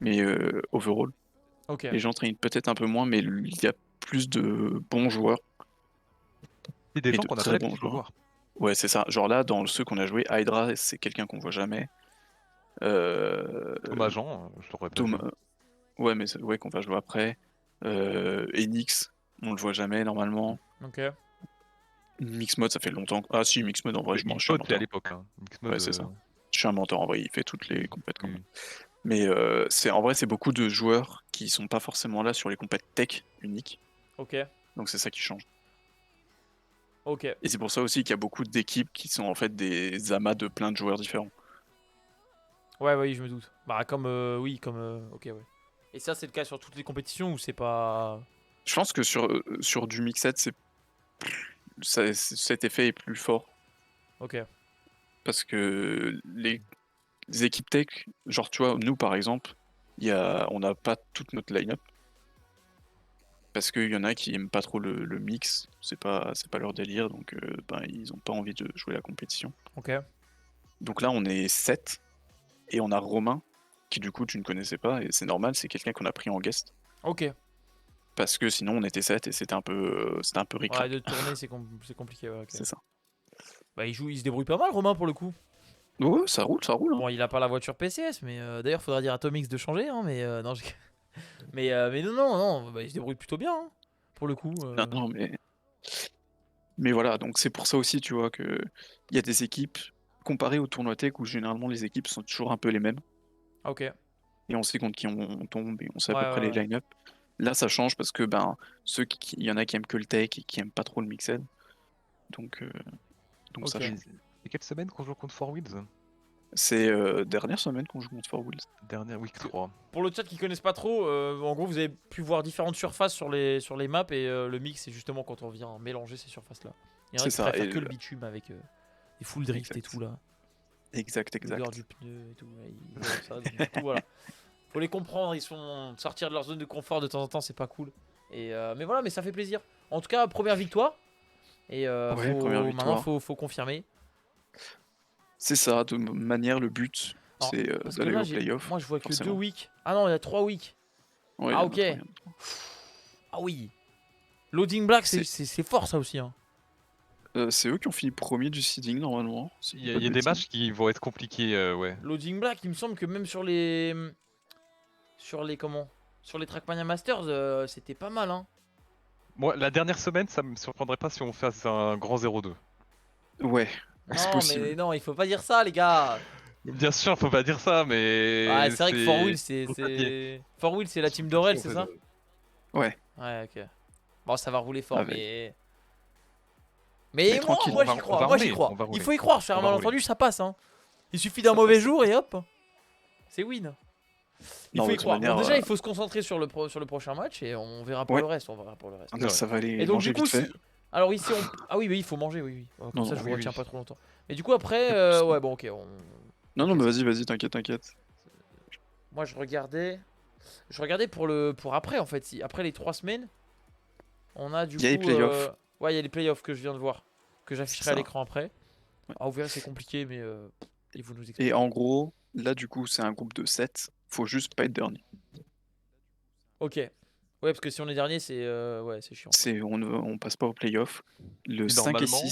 mais overall. Ok. Les gens traînent peut-être un peu moins, mais il y a plus de bons joueurs Et des et gens de qu'on n'a pas très bons l'habitude de joueurs. voir. Ouais, c'est ça. Genre là, dans ceux qu'on a joué, Hydra, c'est quelqu'un qu'on voit jamais. Euh... Dommage, je l'aurais pas vu. Dom- Ouais, mais ouais, qu'on va jouer après. Enix, on le voit jamais normalement. Ok. Mixmode, ça fait longtemps. Ah si, Mixmode, en vrai, Mais je suis un Mixmode, c'est à menteur. l'époque. Hein. Ouais, Mixmode, c'est ça. Je suis un menteur, en vrai, il fait toutes les compètes quand même. oui. Mais en vrai, c'est beaucoup de joueurs qui sont pas forcément là sur les compètes tech uniques. Ok. Donc c'est ça qui change. Ok. Et c'est pour ça aussi qu'il y a beaucoup d'équipes qui sont en fait des amas de plein de joueurs différents. Ouais, oui, je me doute. Bah, comme. Oui, comme. Ok, ouais. Et ça, c'est le cas sur toutes les compétitions ou c'est pas. Je pense que sur du Mixed, cet effet est plus fort. Ok. Parce que les équipes tech, genre tu vois, nous par exemple, on n'a pas toute notre line-up. Parce qu'il y en a qui aiment pas trop le mix, c'est pas leur délire, donc ben, ils ont pas envie de jouer la compétition. Ok. Donc là on est 7 et on a Romain, qui du coup tu ne connaissais pas, et c'est normal, c'est quelqu'un qu'on a pris en guest. Ok. Parce que sinon on était 7 et c'était un peu Ouais, ric-rac. de tourner, c'est compliqué. Ouais, ok. C'est ça. Bah, il se débrouille pas mal, Romain, pour le coup. Ouais, ça roule, hein. Bon, il a pas la voiture PCS, mais d'ailleurs, faudra dire à Tomix de changer. Hein, mais non, mais non, non, non, bah, il se débrouille plutôt bien, hein, pour le coup. Non, non, mais voilà, donc c'est pour ça aussi, tu vois, que il y a des équipes, comparées au tournoi tech, où généralement les équipes sont toujours un peu les mêmes, Ok. Ouais, et on sait contre qui on tombe, et on sait à ouais, peu près les ouais. line-up. Là, ça change parce que ben, il y en a qui aiment que le tech et qui aiment pas trop le mixed, donc, euh, donc ça Ok. Et change. et quelle semaine qu'on joue contre 4 Wheels? C'est dernière semaine qu'on joue contre 4 Wheels. Dernière week Parce que 3. pour le chat qui connaissent pas trop, en gros, vous avez pu voir différentes surfaces sur les maps et le mix, c'est justement quand on vient mélanger ces surfaces-là. Il y en a C'est qui ça, préfèrent que le bitume avec des full drift et tout exact. là. Exact, L'odeur exact. du pneu et tout. Ouais, ils adorent ça. Donc, du coup, voilà. Faut les comprendre. Ils sont sortir de leur zone de confort de temps en temps, c'est pas cool. Et mais voilà, mais ça fait plaisir. En tout cas, première victoire. Et Ouais, première maintenant, victoire. faut confirmer. C'est ça, de manière, le but, Alors, c'est parce que d'aller là, au playoff, moi, je vois que deux forcément. weeks. Ah non, il y a 3 weeks. Ouais, il y Ah en a ok. trois, il y en a trois. Ah oui. Loading Black, C'est c'est fort ça aussi. Hein. c'est eux qui ont fini premier du seeding, normalement, si je Il dis y, a pas il de y a des bêtises. matchs qui vont être compliqués, ouais. Loading Black, il me semble que même sur les comment, sur les Trackmania Masters, c'était pas mal. Hein. Moi, la dernière semaine, ça me surprendrait pas si on fasse un grand 0-2. Ouais, c'est Non, mais possible. non, il faut pas dire ça, les gars. Bien sûr, faut pas dire ça, Ah, mais c'est vrai que Four c'est Wheel, faut pas dire. Four Wheel, c'est la team Comme ça, d'Aurel, on c'est fait. ça? Ouais, Ouais, ok. Bon, ça va rouler fort, avec. mais. Mais Mais tranquille. moi j'y On crois, va moi j'y rouler, crois. on va Il rouler, faut y croire, sur on un va rouler. malentendu, ça passe. Hein. Il suffit d'un Ça mauvais passe, ça jour et passe. hop, c'est win. Il Non, faut mais y de toute croire. Bon, manière, déjà, il faut se concentrer sur sur le prochain match et on verra pour ouais, le reste. On verra pour le reste. C'est là, vrai. ça va Et aller donc, du manger coup, vite fait. si. Alors, ici, on. Ah oui, il faut manger, oui, oui. Comme Non, ça, non, je vous Oui, retiens oui. pas trop longtemps. Mais du coup, après, y a pas de souci. ouais, bon, ok. Non, Ok, non, mais ça. vas-y, t'inquiète, t'inquiète. Moi, je regardais. Je regardais pour après, en fait. Si après les 3 semaines, on a du Il y a les coup. playoffs, Ouais, il y a les playoffs que je viens de voir. Que c'est j'afficherai à ça. l'écran après. Ouais. Ah, vous verrez, c'est compliqué, mais il faut nous Et expliquer. en gros, là, du coup, c'est un groupe de 7. Faut juste pas être dernier. Ok. Ouais, parce que si on est dernier, c'est ouais, c'est chiant. On passe pas aux playoffs. Le Et 5 et 6, normalement,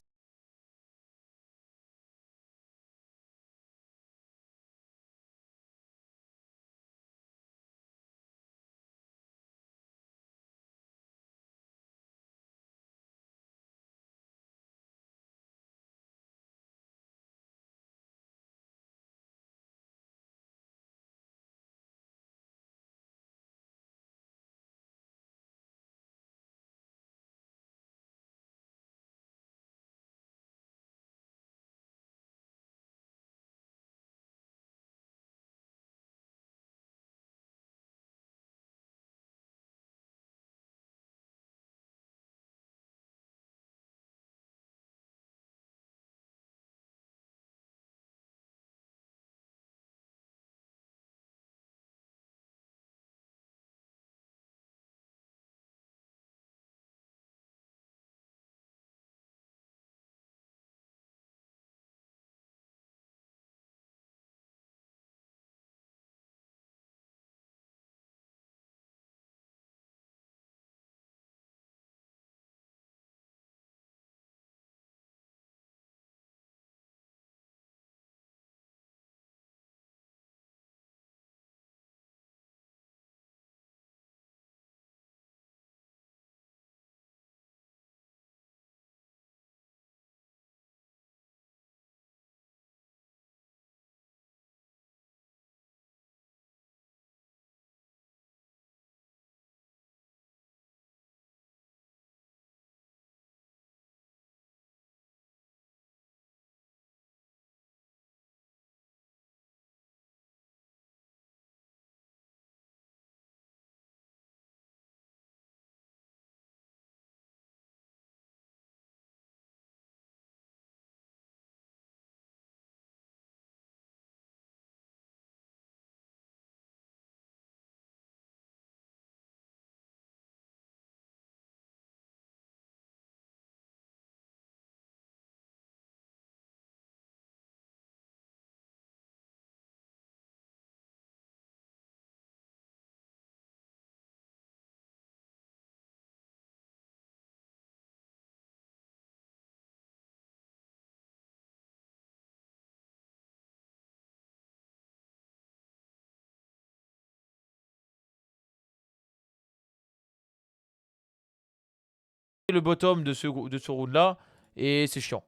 le bottom de ce round là et c'est chiant.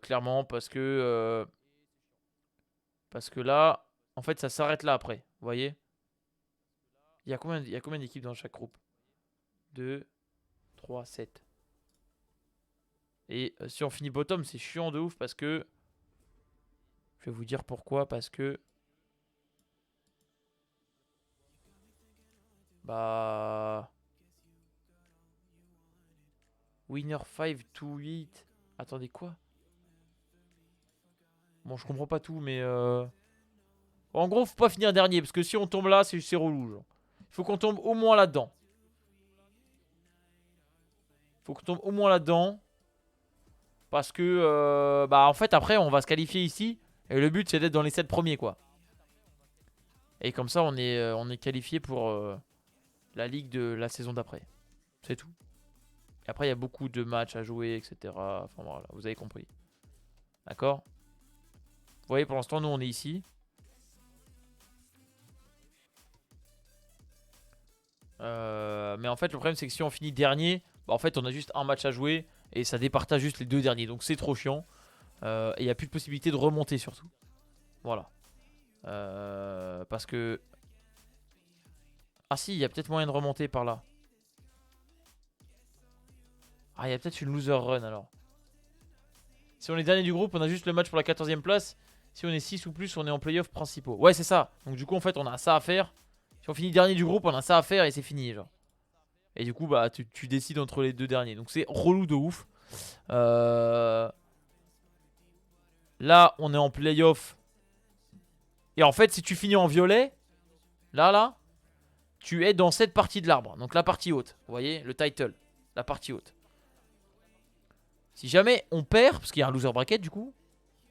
Clairement parce que là, en fait, ça s'arrête là après. Vous voyez? Il y a combien d'équipes dans chaque groupe? 2, 3, 7. Et si on finit bottom, c'est chiant de ouf parce que... Je vais vous dire pourquoi. Parce que... Bah... Winner 5 to 8. Attendez, quoi? Bon, je comprends pas tout, mais... En gros, faut pas finir dernier. Parce que si on tombe là, c'est relou. Genre. Il faut qu'on tombe au moins là-dedans. Faut qu'on tombe au moins là-dedans. Parce que... bah, en fait, après, on va se qualifier ici. Et le but, c'est d'être dans les 7 premiers, quoi. Et comme ça, on est qualifié pour la ligue de la saison d'après. C'est tout. Et après, il y a beaucoup de matchs à jouer, etc. Enfin, voilà, vous avez compris. D'accord? Vous voyez, pour l'instant, nous, on est ici. Mais en fait, le problème, c'est que si on finit dernier, bah, en fait, on a juste un match à jouer. Et ça départage juste les 2 derniers. Donc, c'est trop chiant. Et il n'y a plus de possibilité de remonter, surtout. Voilà. Parce que... Ah si, il y a peut-être moyen de remonter par là. Ah, il y a peut-être une loser run alors. Si on est dernier du groupe, on a juste le match pour la 14e place. Si on est 6 ou plus, on est en playoff principaux. Ouais, c'est ça. Donc du coup, en fait, on a ça à faire. Si on finit dernier du groupe, on a ça à faire et c'est fini, genre. Et du coup, bah, tu décides entre les 2 derniers. Donc c'est relou de ouf. Là, on est en playoff. Et en fait, si tu finis en violet, là, tu es dans cette partie de l'arbre. Donc la partie haute. Vous voyez, le title. La partie haute. Si jamais on perd, parce qu'il y a un loser bracket du coup,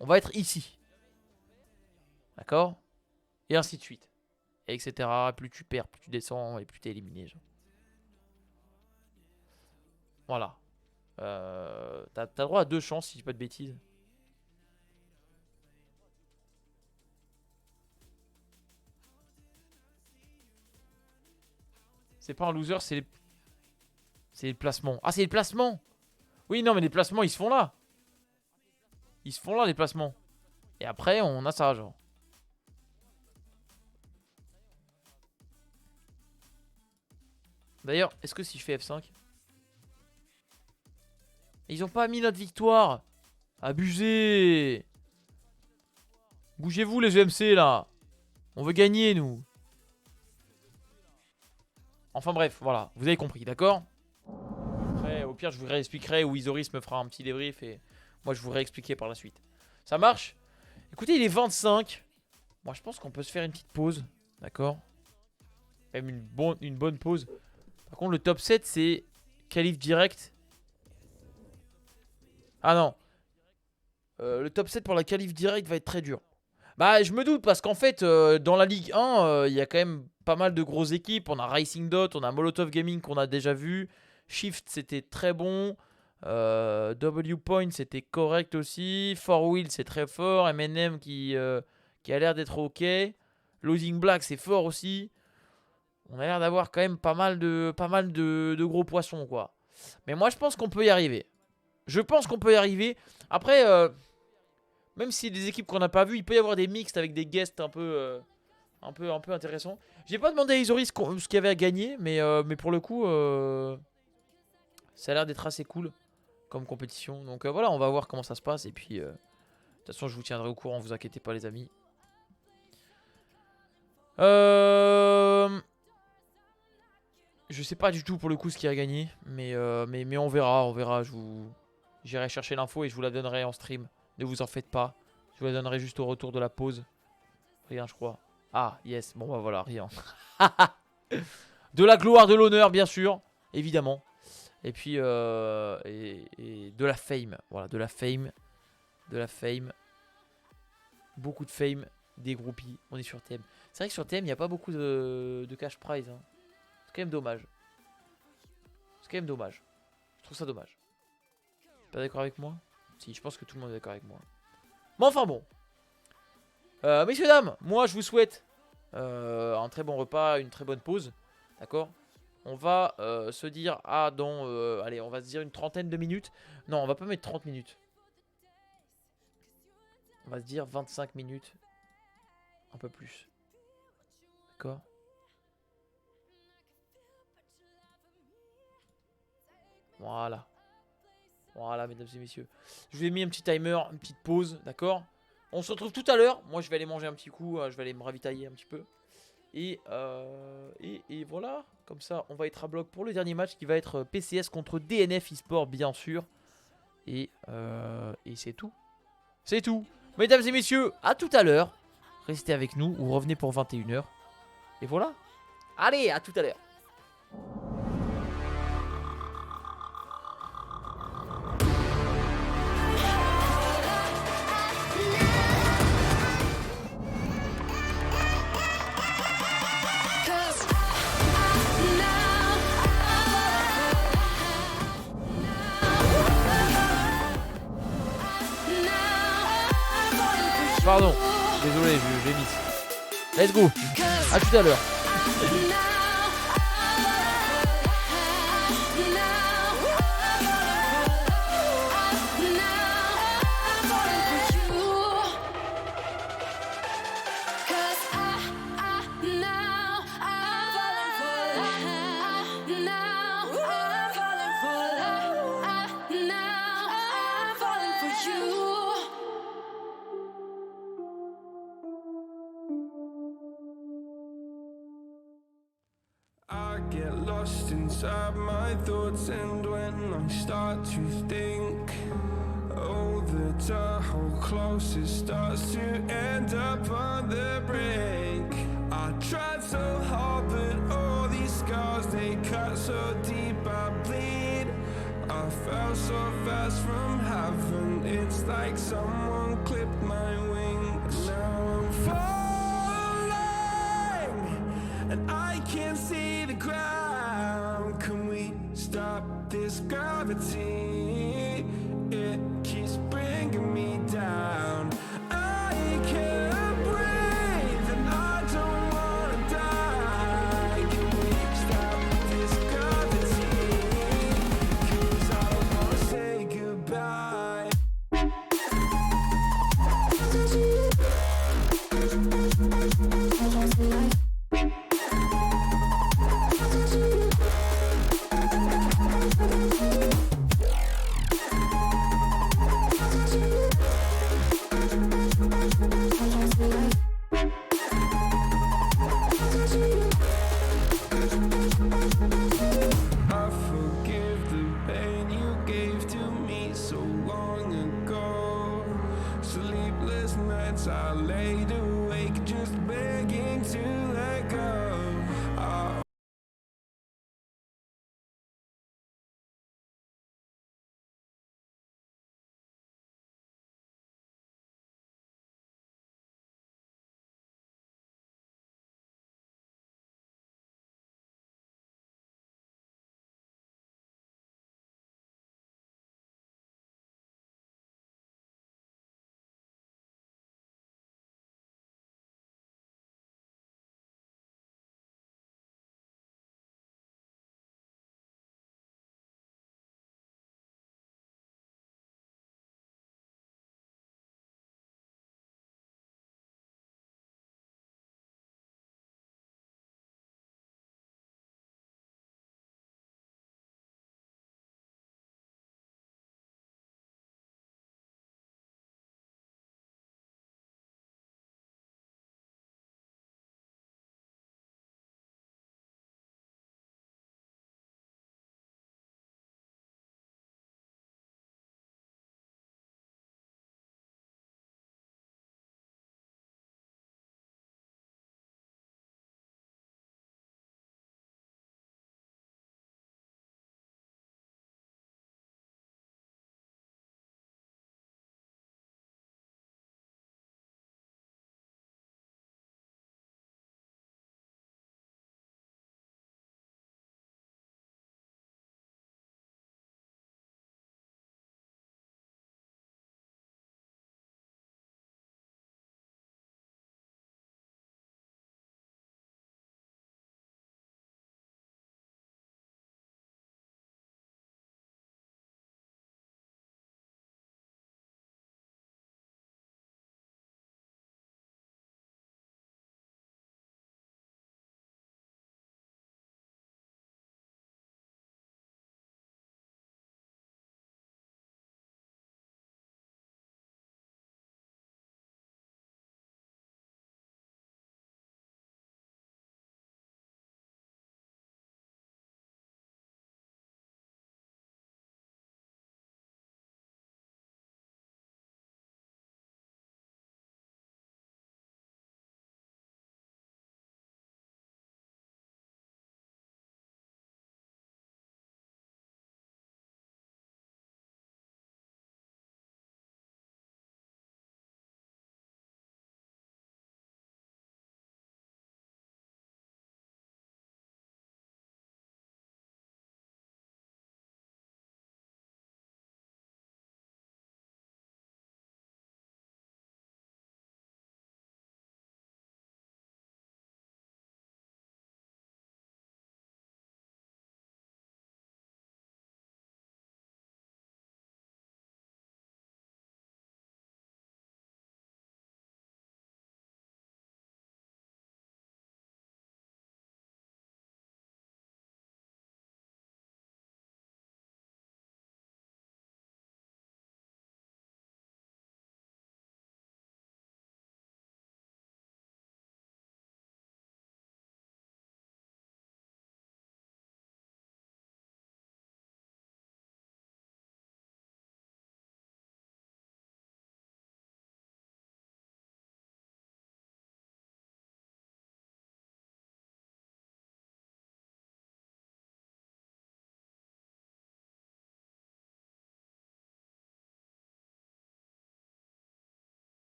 on va être ici. D'accord? Et ainsi de suite. Et etc. Plus tu perds, plus tu descends et plus tu es éliminé. Genre. Voilà. T'as droit à 2 chances si je dis pas de bêtises. C'est pas un loser, c'est les placements. Ah, c'est les placements! Oui, non, mais les placements, ils se font là. Ils se font là, les placements. Et après, on a ça, genre. D'ailleurs, est-ce que si je fais F5... Ils ont pas mis notre victoire. Abusé. Bougez-vous, les EMC, là. On veut gagner, nous. Enfin bref, voilà. Vous avez compris, d'accord? Après, au pire, je vous réexpliquerai ou Isoris me fera un petit débrief et moi, je vous réexpliquerai par la suite. Ça marche? Écoutez, il est 25. Moi, je pense qu'on peut se faire une petite pause. D'accord? Même une bonne pause. Par contre, le top 7, c'est qualif direct. Ah non. Le top 7 pour la qualif direct va être très dur. Bah, je me doute parce qu'en fait, dans la Ligue 1, il y a quand même pas mal de grosses équipes. On a Racing Dot, on a Molotov Gaming qu'on a déjà vu. Shift, c'était très bon. W Point, c'était correct aussi. 4Wheel, c'est très fort. M&M qui a l'air d'être ok. Losing Black, c'est fort aussi. On a l'air d'avoir quand même pas mal de gros poissons, quoi. Mais moi, je pense qu'on peut y arriver. Je pense qu'on peut y arriver. Après, même si des équipes qu'on n'a pas vues, il peut y avoir des mixtes avec des guests un peu intéressants. J'ai pas demandé à Isoris ce qu'il y avait à gagner, mais pour le coup, ça a l'air d'être assez cool comme compétition. Donc voilà, on va voir comment ça se passe. Et puis, de toute façon, je vous tiendrai au courant, vous inquiétez pas, les amis. Je sais pas du tout pour le coup ce qui a gagné, mais on verra. J'irai chercher l'info et je vous la donnerai en stream. Ne vous en faites pas. Je vous la donnerai juste au retour de la pause. Rien, je crois. Ah, yes. Bon, bah voilà, rien. De la gloire, de l'honneur, bien sûr. Évidemment. Et puis, et de la fame. Voilà, de la fame. De la fame. Beaucoup de fame. Des groupies. On est sur TM. C'est vrai que sur TM, il n'y a pas beaucoup de cash prize. Hein. C'est quand même dommage. C'est quand même dommage. Je trouve ça dommage. Pas d'accord avec moi? Si, je pense que tout le monde est d'accord avec moi. Mais enfin bon. Messieurs, dames, moi je vous souhaite un très bon repas, une très bonne pause. D'accord? On va se dire, allez, on va se dire une trentaine de minutes. Non, on va pas mettre 30 minutes. On va se dire 25 minutes. Un peu plus. D'accord? Voilà. Voilà, mesdames et messieurs. Je vous ai mis un petit timer, une petite pause, d'accord? On se retrouve tout à l'heure. Moi, je vais aller manger un petit coup. Je vais aller me ravitailler un petit peu. Et voilà. Comme ça, on va être à bloc pour le dernier match qui va être PCS contre DNF eSport, bien sûr. Et c'est tout. C'est tout. Mesdames et messieurs, à tout à l'heure. Restez avec nous ou revenez pour 21h. Et voilà. Allez, à tout à l'heure. Pardon, désolé, j'ai mis. Let's go. À tout à l'heure. I get lost inside my thoughts, and when I start to think, oh, the Tahoe closest starts to end up on the brink. I tried so hard, but all these scars, they cut so deep, I bleed. I fell so fast from heaven, it's like someone clipped my wings. Now I'm falling, and I can't see the ground. Can we stop this gravity? It keeps bringing me down. I can't breathe and I don't wanna die. Can we stop this gravity? 'Cause I don't wanna say goodbye.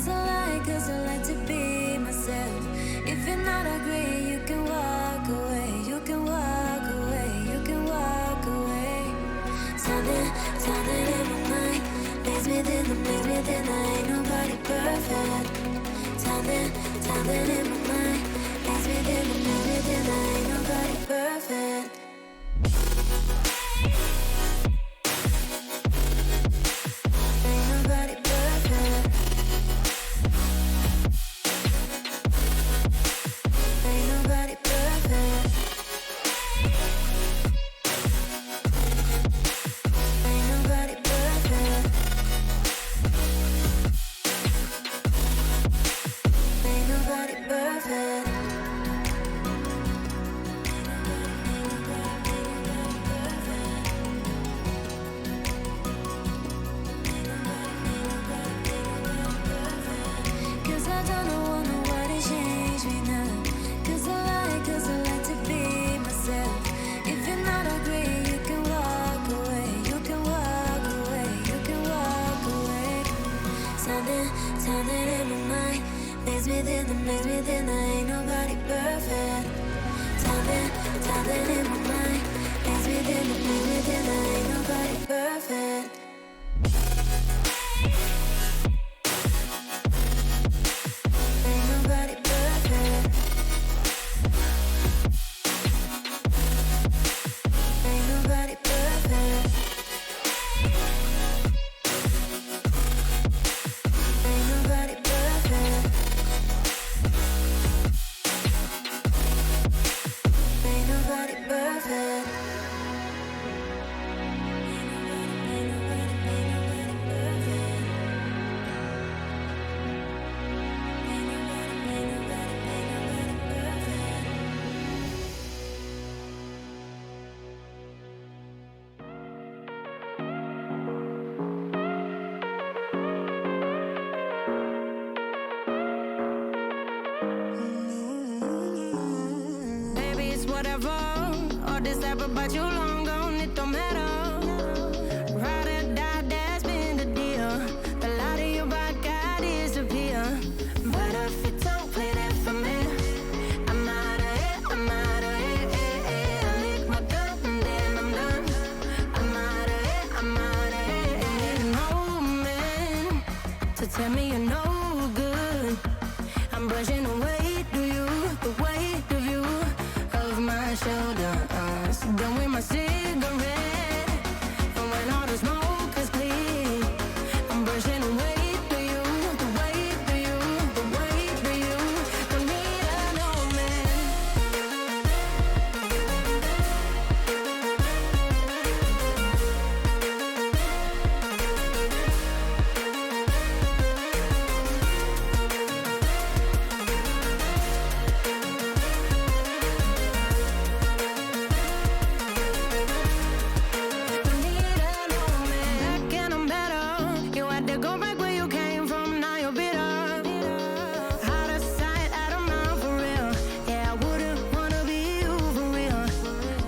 Cause I like to be myself. If you're not agree, you can walk away. You can walk away. You can walk away. Something in my mind makes me think I ain't nobody perfect. Something in my mind makes me think I ain't nobody perfect. Ain't nobody perfect. Ain't nobody perfect. Ain't nobody perfect. Ain't nobody perfect. Cause I don't want nobody change me now. Cause I like to be myself. If you're not agree, you can walk away. You can walk away. You can walk away. Something in my mind makes me think I ain't nobody perfect. Something in my mind makes me think I ain't nobody perfect. Ain't nobody perfect. Ain't nobody perfect. Ain't nobody perfect. Ain't nobody perfect. Baby, it's whatever. All this ever about you long gone, it don't matter. Ride or die, that's been the deal. The light of your back, I disappear. But if you don't play that for me, I'm out of it, I'm out of it. I lick my gun and then I'm done. I'm out of it, I'm out of it. I need an old man to tell me you're no good. I'm brushing away, do you, the weight of you, of my shoulders. Done with my cigarette, and when all the smoke is clear, I'm brushing away, do you, the weight of you, the weight of you. Don't need an old man. Don't need an old man. Back and I'm better. You had to go back where you came from, now you're bitter. Out of sight, out of mind for real. Yeah, I wouldn't wanna be you for real.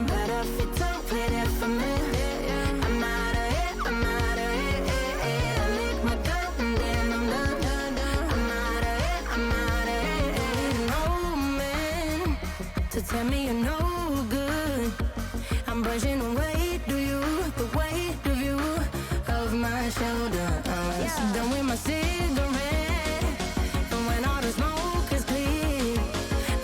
But if you don't play that for me, I'm out of it, I'm out of it. I lick my gun and then I'm done. I'm out of it, I'm out of it. I need an old man to tell me you're no good. I'm brushing away, do you, the weight of you, of my shoulders. Done with my cigarette, and when all the smoke is clear,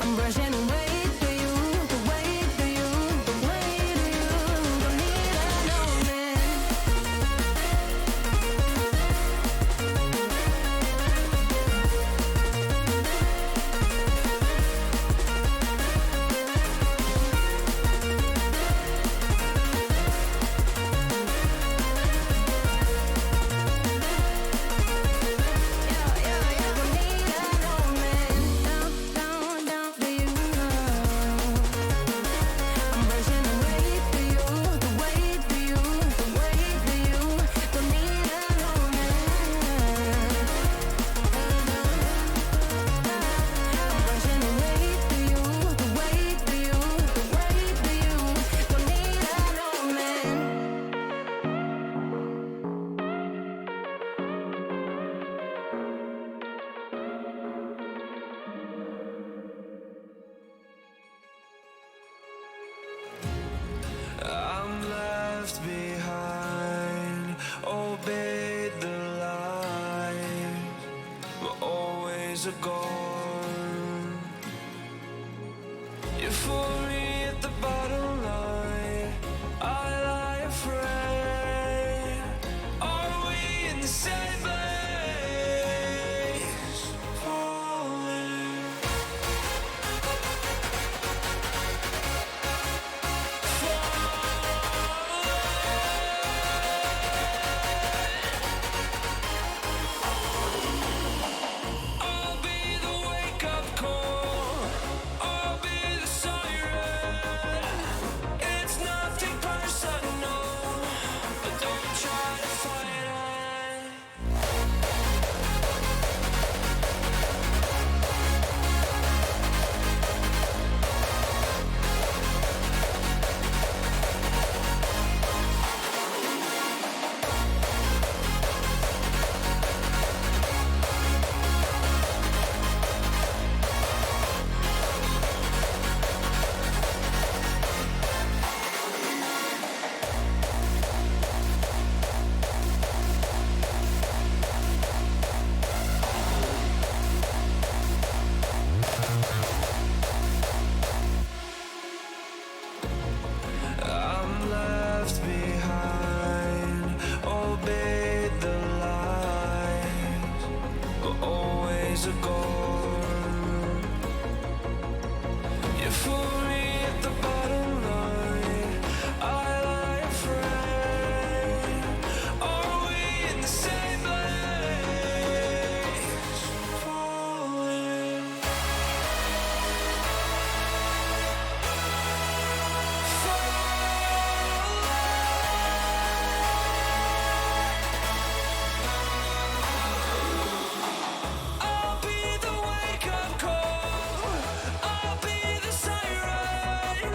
I'm brushing away, do you, the weight of you, the weight of you. Don't need an old man. always are gone. Euphoria at the bottom line, I lie afraid. Are we in the same place? Falling. I'll be the wake-up call. I'll be the siren. It's nothing personal, but don't try to fight it. I'm left behind, obeyed the lies, but always a gone. Euphoria at the bottom line, I lie afraid. Are we in the same place? Falling. I'll be the wake-up call. I'll be the siren.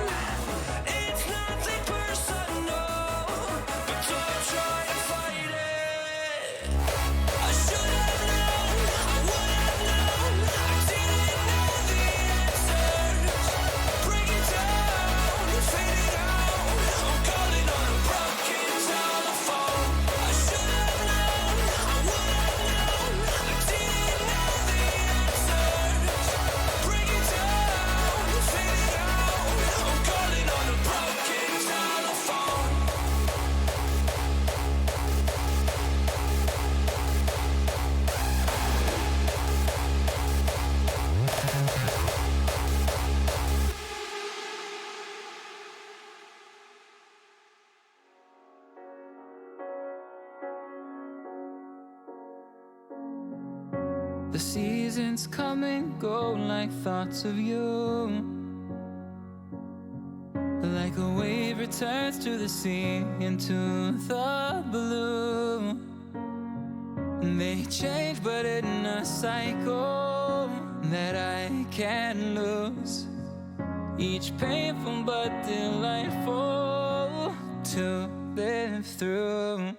It's nothing personal, but don't try to fight it. I should have known, I would have known. I didn't know the answers. Break it down, fade it out. I'm calling on a broken telephone. I should have known, I would have known. I didn't know the answers. Break it down, fade it out. I'm calling on a broken telephone. The seasons come and go like thoughts of you. Like a wave returns to the sea into the blue. They change but in a cycle that I can't lose. Each painful but delightful to live through.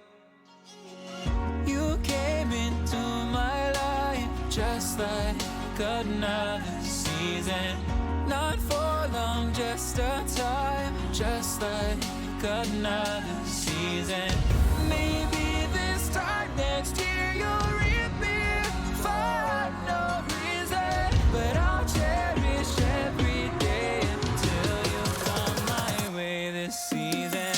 You came into my life just like another season. Not for long, just a time, just like another season. Maybe this time next year you'll reappear for no reason, but I'll cherish every day until you come my way this season.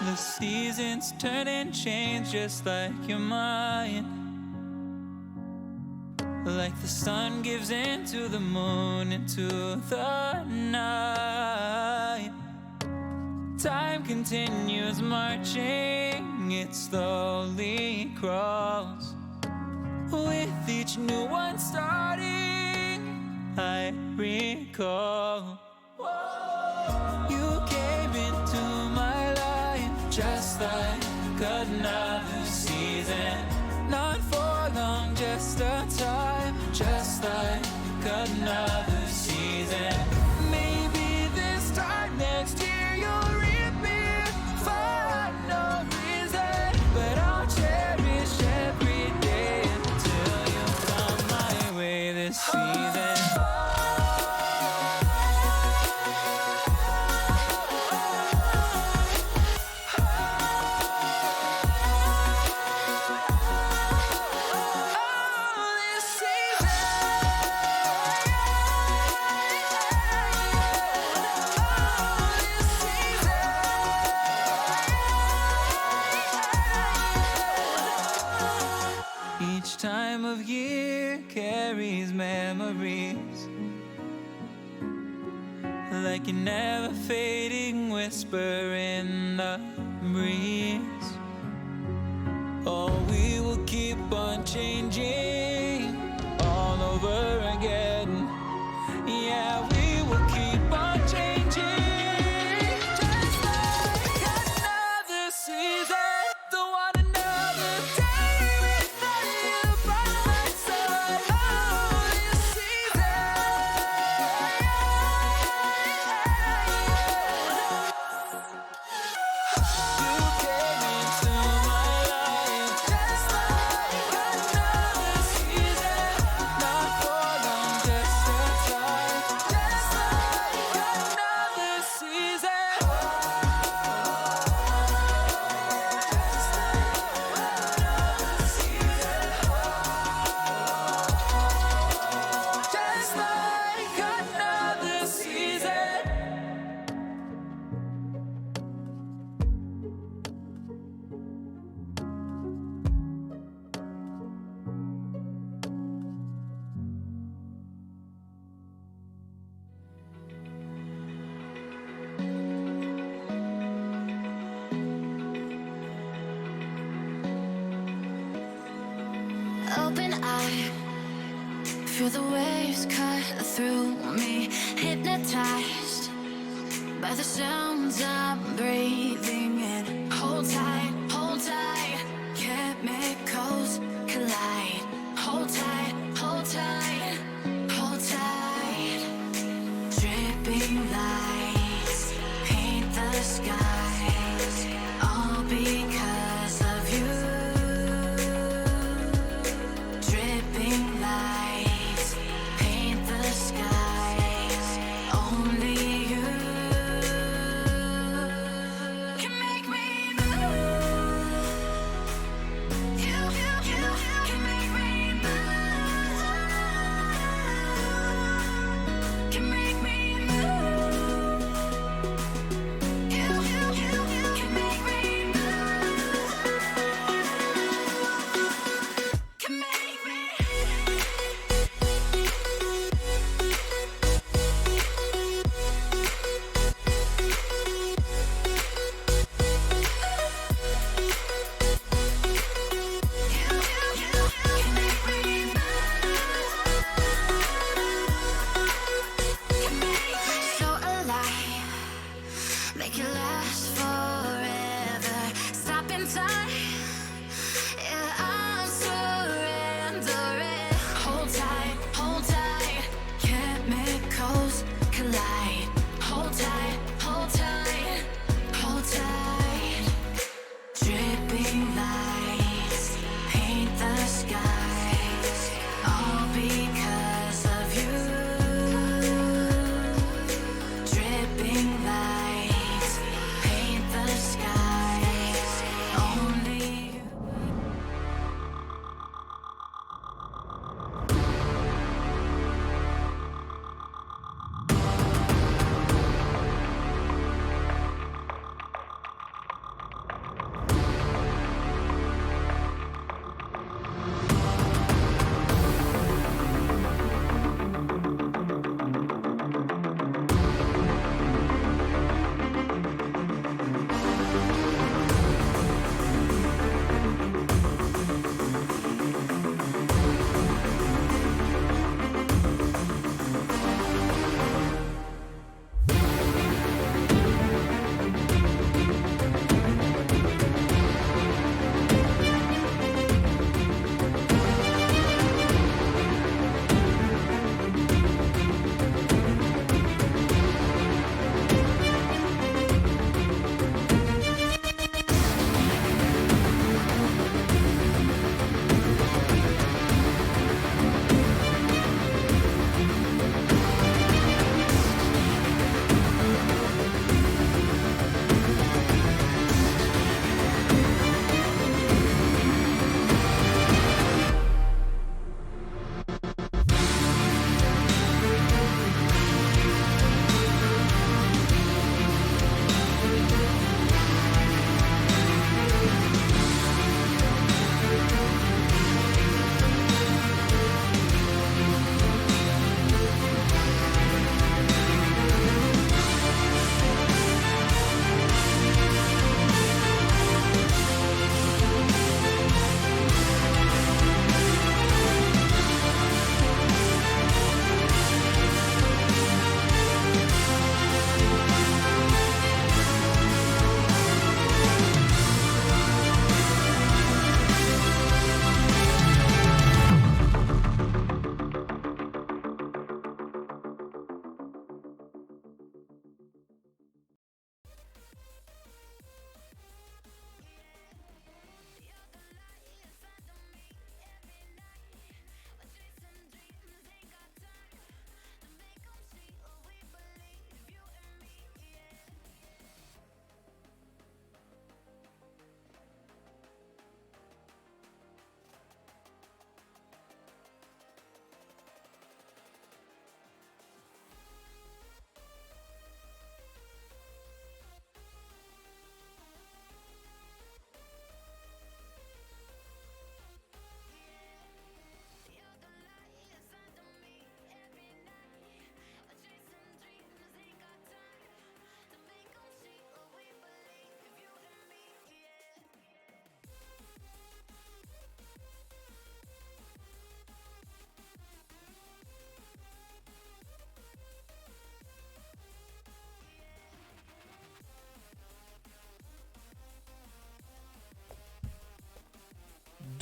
The seasons turn and change just like your mind. Like the sun gives into the moon, into the night. Time continues marching, it slowly crawls. With each new one starting, I recall. You came into my life just like another season. Not for long, just a time, just like another season. Maybe this Each time of year carries memories, like a never fading whisper in the breeze. Oh, we will keep on changing all over again. Yeah, we will keep on changing, just like another season. Don't want another day without you by my side. Oh, this season. You came into my life just like another season. Not for long, just a time. Just like another season. Just like another season. Open eye, feel the waves cut through me. Hypnotized by the sounds I'm breathing in. Hold tight, hold tight. Chemicals collide. Hold tight, hold tight, hold tight. Dripping lights paint the skies, all because of you. Dripping lights paint the skies, only you can make me move. You can make me move. Can make me move. You can make me move. Can make me. So alive, make it last forever. Stop in time, yeah, I'm surrendering. Hold tight, chemicals collide. Hold tight, hold tight, hold tight. Dripping lights paint the skies, all because of you. Dripping lights paint the skies, only you.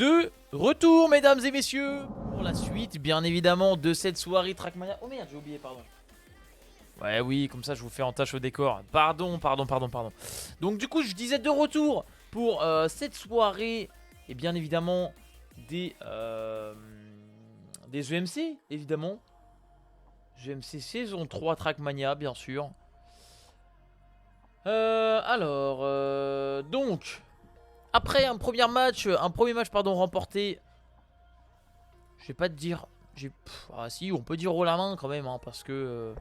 de retour, mesdames et messieurs, pour la suite, bien évidemment, de cette soirée Trackmania. Oh merde, j'ai oublié, pardon. Ouais, oui, comme ça, je vous fais en tâche au décor. Pardon. Donc, du coup, je disais de retour pour cette soirée, et bien évidemment, des EMC, évidemment. GMC saison 3 Trackmania, bien sûr. Donc, après un premier match remporté, je vais pas te dire, ah si, on peut dire haut la main quand même, hein, parce que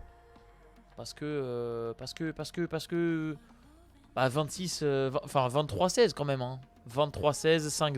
26, enfin 23-16 quand même, hein, 23-16, 5.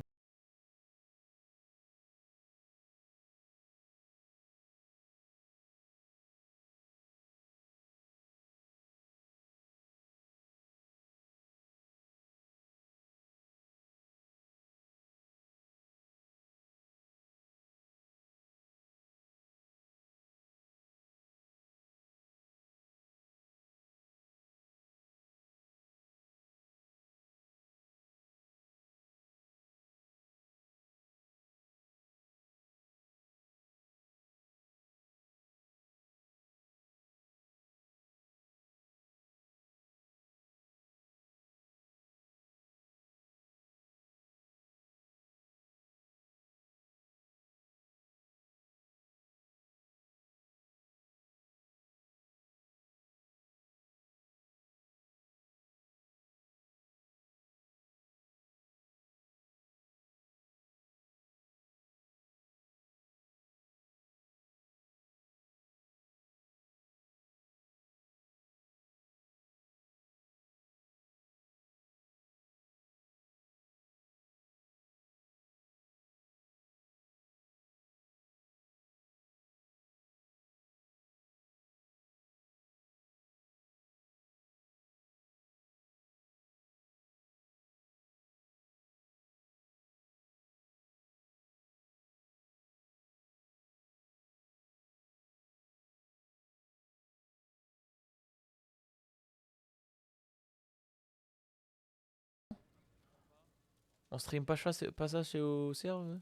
On stream pas ça chez au serve.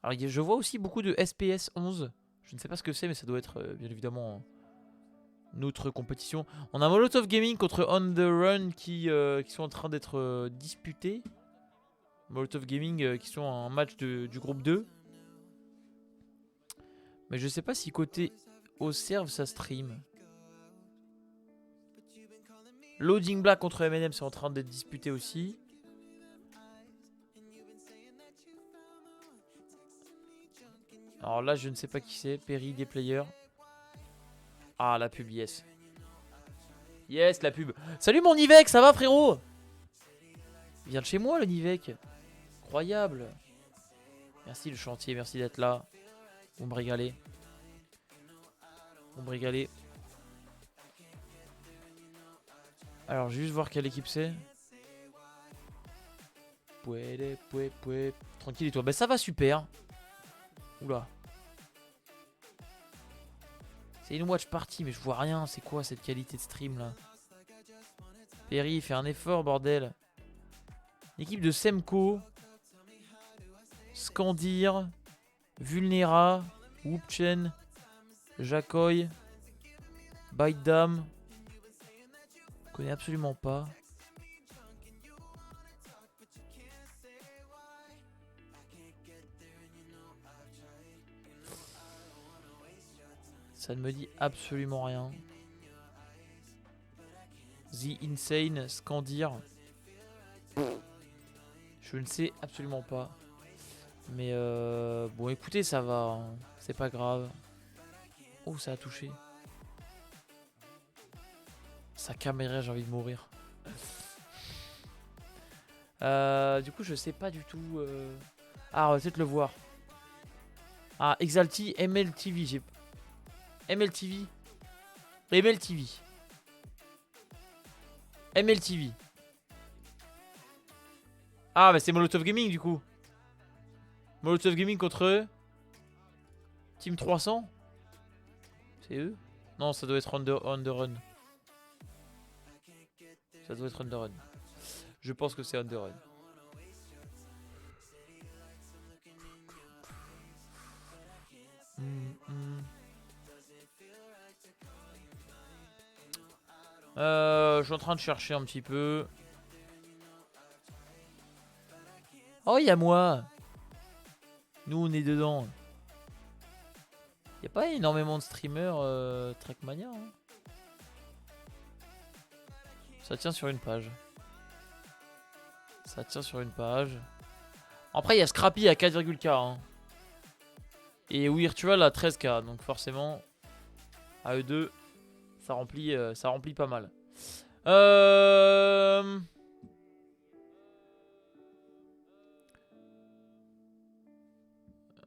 Alors je vois aussi beaucoup de SPS 11. Je ne sais pas ce que c'est, mais ça doit être bien évidemment notre compétition. On a Molotov Gaming contre On The Run qui sont en train d'être disputés. Molotov Gaming qui sont en match du groupe 2. Mais je sais pas si côté au serve ça stream. Loading Black contre M&M c'est en train d'être disputé aussi. Alors là je ne sais pas qui c'est. Perry des players. Ah la pub, yes. Yes la pub. Salut mon Nivek, ça va frérot? Viens de chez moi le Nivek. Incroyable. Merci le chantier, merci d'être là. Vous me régalez. Vous me régalez. Alors juste voir quelle équipe c'est. Tranquille et toi. Bah ça va super. Oula. C'est une watch party mais je vois rien. C'est quoi cette qualité de stream là? Perry fait un effort bordel. L'équipe de Semco. Scandir. Vulnera. Whoopchen. Jacoy. Baidam. Je connais absolument pas. Ça ne me dit absolument rien. The Insane, Scandir. Je ne sais absolument pas. Mais bon écoutez ça va. Hein. C'est pas grave. Oh ça a touché. Sa caméra, j'ai envie de mourir. Du coup, je sais pas du tout. Ah, on va peut-être le voir. Ah, Exalti, MLTV. J'ai MLTV. MLTV. MLTV. Ah, mais c'est Molotov Gaming du coup. Molotov Gaming contre eux. Team 300. C'est eux? Non, ça doit être on the Run. Ça doit être on the Run. Je pense que c'est on the Run. Je suis en train de chercher un petit peu. Oh, il y a moi. Nous, on est dedans. Il n'y a pas énormément de streamers Trackmania. Hein. Ça tient sur une page. Ça tient sur une page. Après, il y a Scrappy à 4,K. Hein. Et Virtual à 13K. Donc forcément, à eux deux, ça remplit pas mal.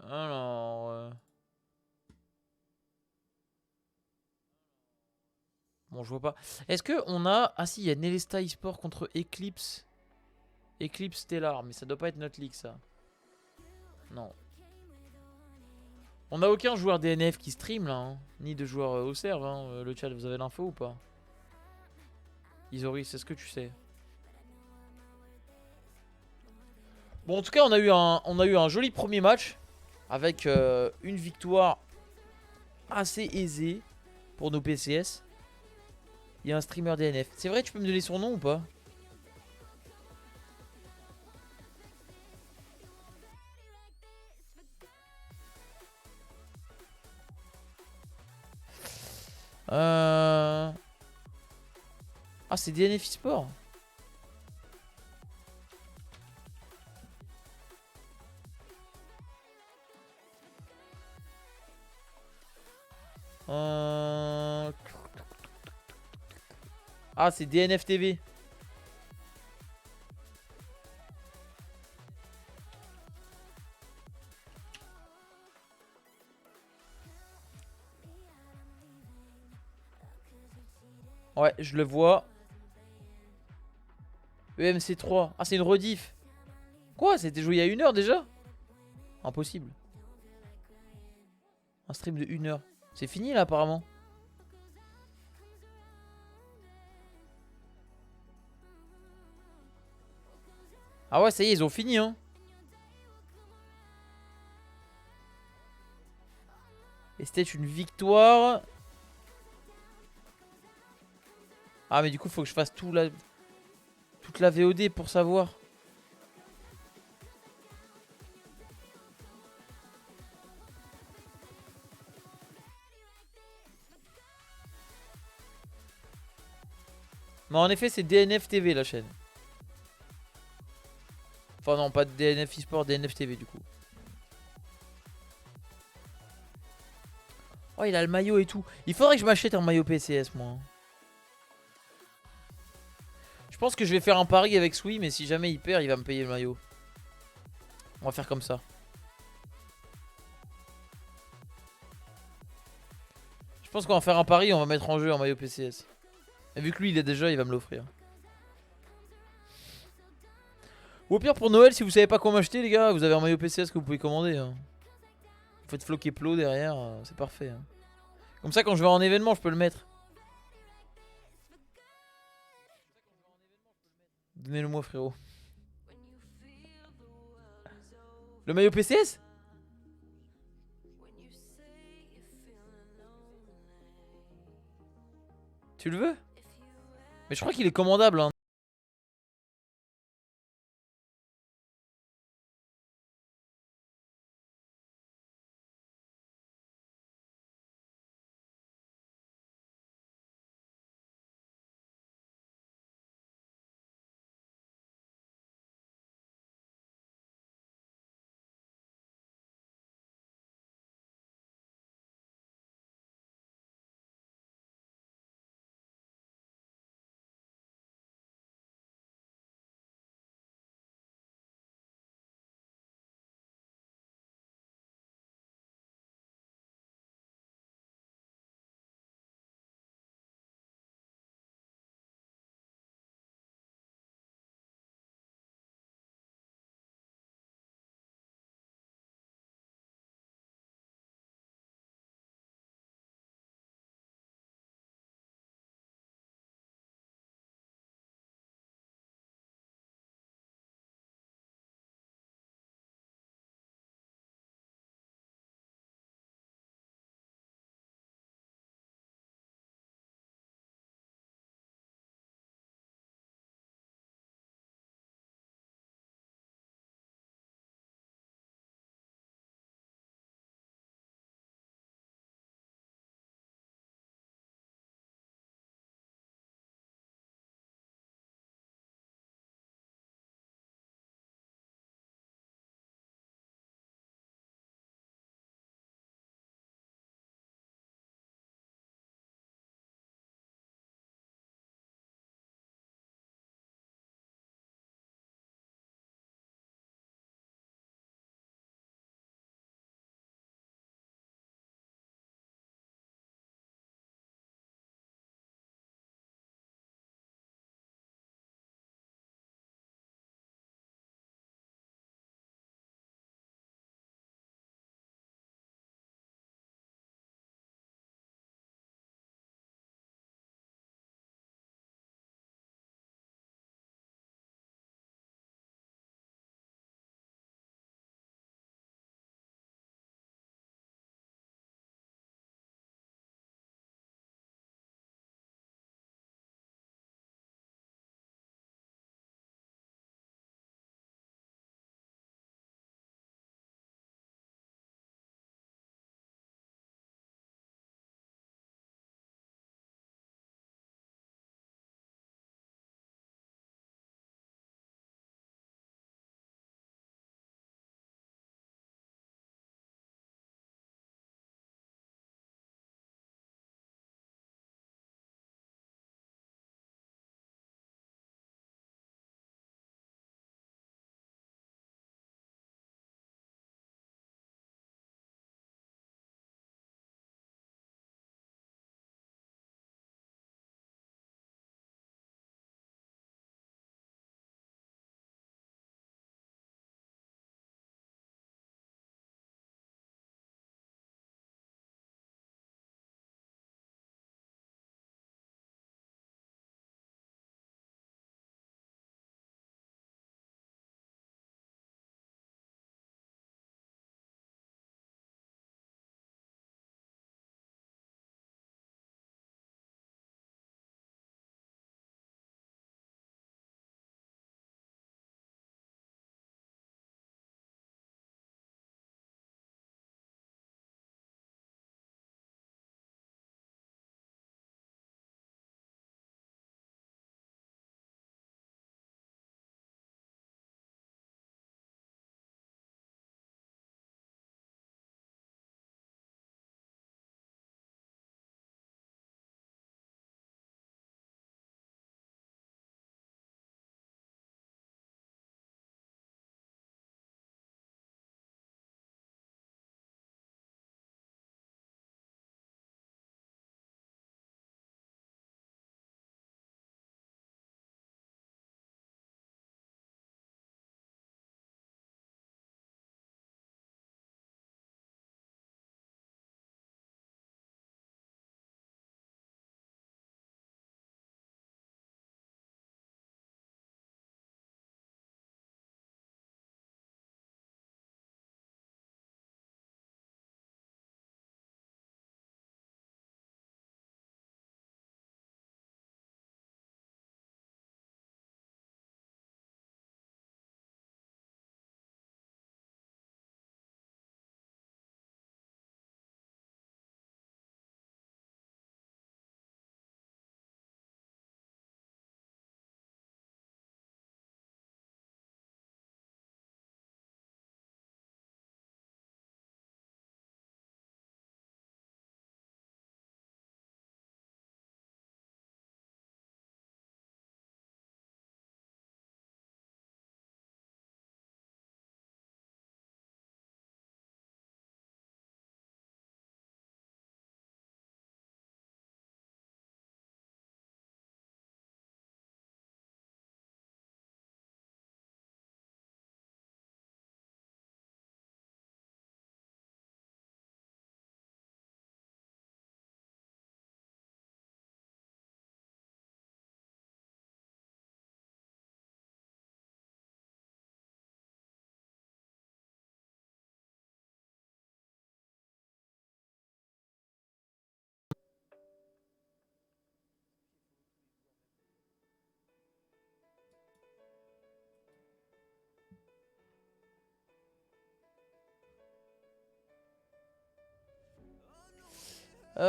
Alors... Bon, je vois pas. Est-ce que on a... Ah si, il y a Nelesta eSport contre Eclipse. Eclipse Stellar. Mais ça doit pas être notre ligue, ça. Non. On a aucun joueur DNF qui stream, là. Hein. Ni de joueur au serve. Hein. Le chat, vous avez l'info ou pas? Isori, c'est ce que tu sais. Bon, en tout cas, on a eu un joli premier match. Avec une victoire assez aisée pour nos PCS. Il y a un streamer DNF. C'est vrai, tu peux me donner son nom ou pas? Ah, c'est DNF eSport. Ah, c'est DNF TV. Ouais, je le vois. EMC3. Ah, c'est une rediff. Quoi? C'était joué il y a 1 heure déjà? Impossible. Un stream de 1 heure. C'est fini là apparemment. Ah ouais, ça y est, ils ont fini hein. Et c'était une victoire. Ah mais du coup faut que je fasse toute la VOD pour savoir. Mais en effet c'est DNF TV la chaîne. Enfin non, pas DNF eSport, DNF TV du coup. Oh, il a le maillot et tout. Il faudrait que je m'achète un maillot PCS moi. Je pense que je vais faire un pari avec Sui, mais si jamais il perd, il va me payer le maillot. On va faire comme ça. Je pense qu'on va faire un pari, on va mettre en jeu un maillot PCS. Et vu que lui il est déjà, il va me l'offrir. Ou au pire pour Noël, si vous savez pas quoi m'acheter les gars, vous avez un maillot PCS que vous pouvez commander. Hein. Vous faites floquer Plo derrière, c'est parfait. Hein. Comme ça quand je vais en événement, je peux le mettre. Donnez-le moi frérot. Le maillot PCS? Tu le veux? Mais je crois qu'il est commandable hein. Ok,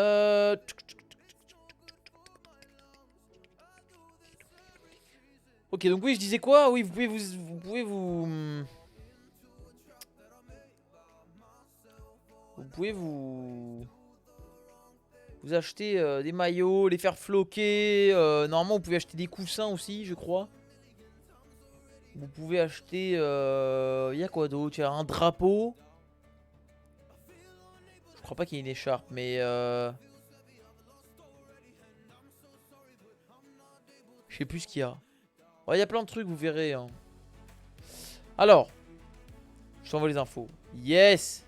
donc oui, je disais quoi? Oui, vous acheter des maillots, les faire floquer. Normalement, vous pouvez acheter des coussins aussi, je crois. Vous pouvez acheter. Il y a quoi d'autre? Il y a un drapeau. Je crois pas qu'il y ait une écharpe, mais. Je sais plus ce qu'il y a. Ouais, il y a plein de trucs, vous verrez. Hein. Alors, je t'envoie les infos. Yes!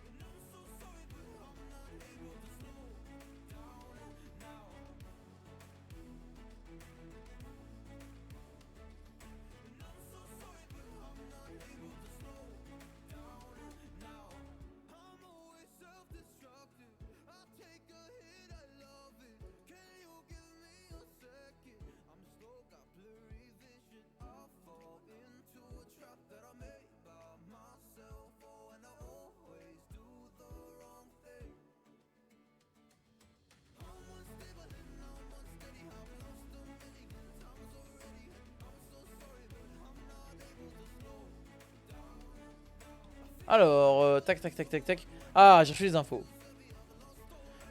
Alors, tac, tac, tac, tac, tac. Ah, j'ai reçu les infos.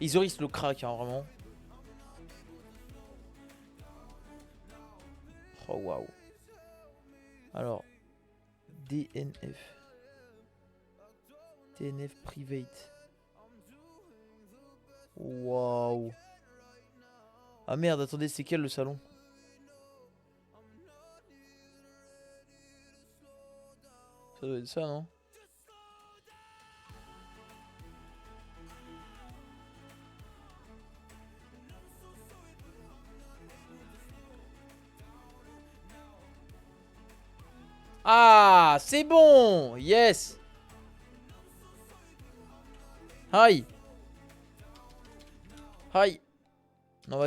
Isoris le crack, hein, vraiment. Oh, waouh. Alors, DNF. DNF private. Waouh. Ah merde, attendez, c'est quel le salon? Ça doit être ça, non? Ah, c'est bon. Yes. Hi. Hi. Non,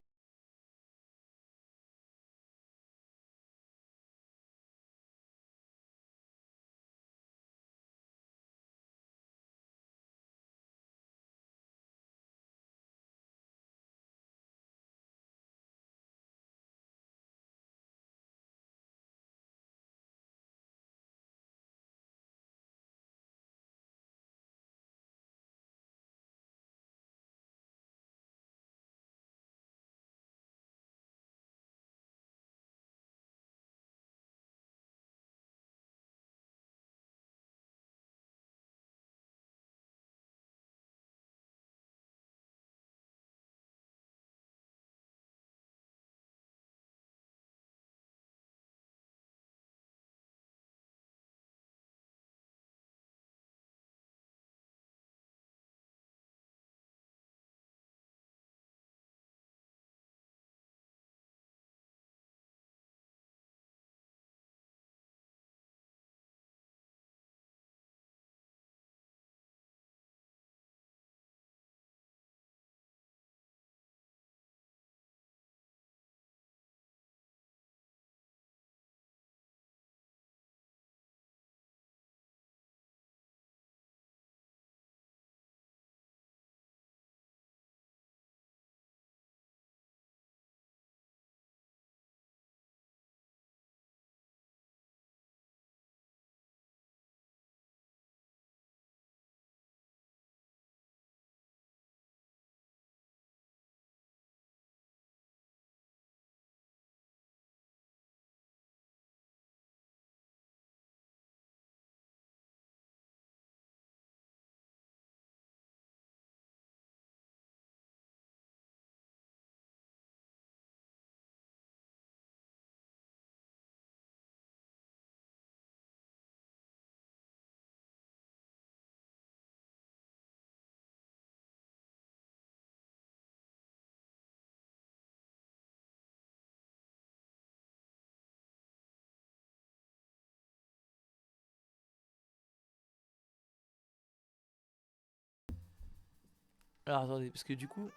alors attendez, parce que du coup,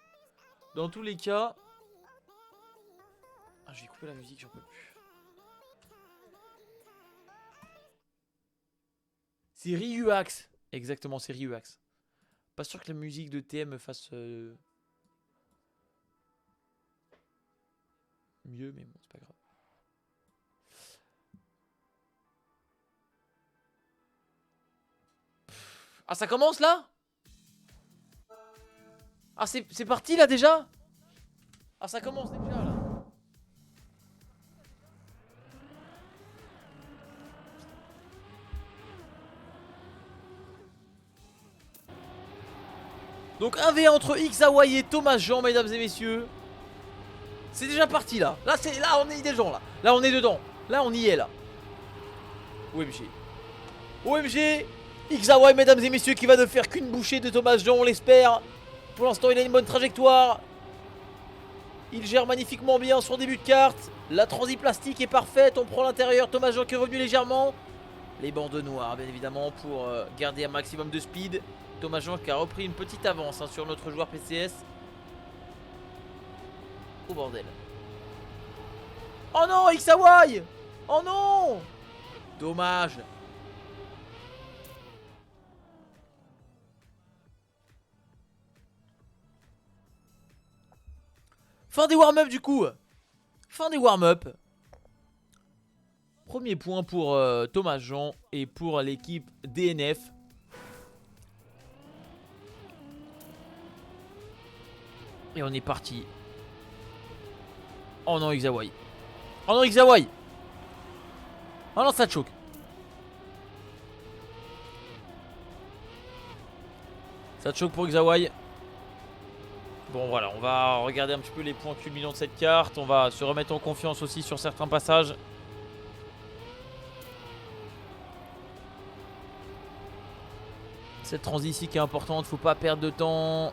dans tous les cas. Ah, je vais couper la musique, j'en peux plus. C'est Ryuax. Exactement, c'est Ryuax. Pas sûr que la musique de TM me fasse mieux, mais bon, c'est pas grave. Ah, ça commence là? Ah, c'est parti là déjà? Ah, ça commence déjà là. Donc 1v1 entre Xawai et Thomas Jean, mesdames et messieurs. C'est déjà parti là. Là on est des gens là. Là on est dedans. Là on y est là. OMG. OMG. Xawai, mesdames et messieurs, qui va ne faire qu'une bouchée de Thomas Jean, on l'espère. Pour l'instant il a une bonne trajectoire. Il gère magnifiquement bien son début de carte. La transi plastique est parfaite. On prend l'intérieur. Thomas Jean qui est revenu légèrement. Les bandes noires bien évidemment pour garder un maximum de speed. Thomas Jean qui a repris une petite avance hein, sur notre joueur PCS. Oh bordel. Oh non, Xawai. Oh non. Dommage. Fin des warm-up du coup. Fin des warm-up. Premier point pour Thomas Jean et pour l'équipe DNF. Et on est parti. Oh non, Xawai. Oh non, Xawai. Oh non, ça choque. Ça choque pour Xawai. Bon voilà, on va regarder un petit peu les points culminants de cette carte. On va se remettre en confiance aussi sur certains passages. Cette transition ici qui est importante, faut pas perdre de temps.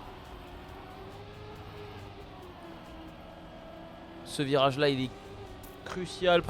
Ce virage là il est crucial.